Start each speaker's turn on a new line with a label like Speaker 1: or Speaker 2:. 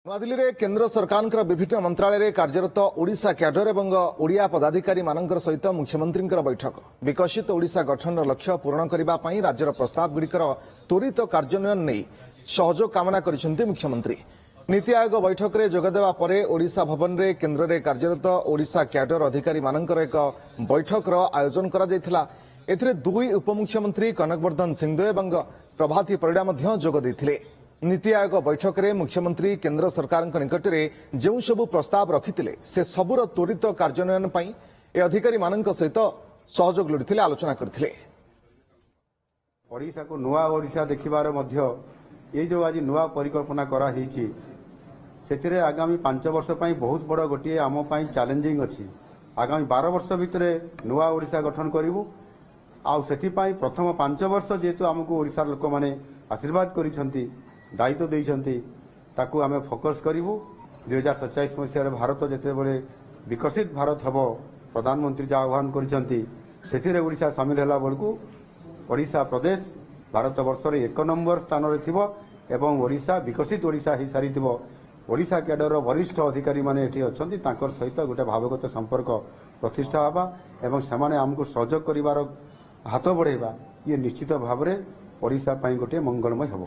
Speaker 1: नୂआदिल्ली में केंद्र सरकार विभिन्न मंत्रालय कार्यरत ओडिशा कैडर और ओडिया पदाधिकारी सहित मुख्यमंत्री बैठक विकसित ओडिशा गठन लक्ष्य पूरण करने राज्यर प्रस्ताव गुड़िकर त्वरित कार्यान्वयन नहीं सहयोग कामना कर मुख्यमंत्री। नीति आयोग बैठक में जोगदेवा ओडिशा भवन में केन्द्र में कार्यरत ओडिशा कैडर अधिकारी एक बैठक आयोजन कर दुई उपमुख्यमंत्री कनकवर्धन सिंहदेव और प्रभाती परिड़ा जोग देते। नीति आयोग बैठक में मुख्यमंत्री केंद्र सरकार निकट में जो सबू प्रस्ताव रखिते से सबूर त्वरित कार्यान्वयन अधिकारी सहित सहयोग लोड़ी आलोचना करते।
Speaker 2: ओडिशा को नुआ ओडिशा देखिबार मध्य ये जो आज नुआ परिकल्पना करा हिची सेतिरे आगामी 5 वर्ष पई बहुत बड़ गोटे आम पई चैलेंजिंग अछि। आगामी 12 वर्ष भितरे नुआ ओडिशा गठन करिवु आ सेति पई प्रथम 5 वर्ष जेतु हमको ओडिशा लोक माने आशीर्वाद करिसंती दायित्व देइसंती ताकू आमे फोकस करिवु। 2047 मसीह भारत जेते बळे विकसित भारत हबो प्रधानमंत्री जा आह्वान करिसंती सेतिरे ओडिशा शामिल होला बळकू ओडिशा प्रदेश भारत वर्ष रे 1 नंबर स्थान रे थिबो एवं ओडिशा विकसित ओडिशा ही सारी थिबो। ओडिशा कैडर वरिष्ठ अधिकारी माने एठी अछंती तांकर सहित गोटे भावगत संपर्क प्रतिष्ठा हबा एवं सेमाने हमकु सहयोग करिवार हाथ बढ़ेबा ये निश्चित भाव में ओडिशा पई गोटे मंगलमय हबो।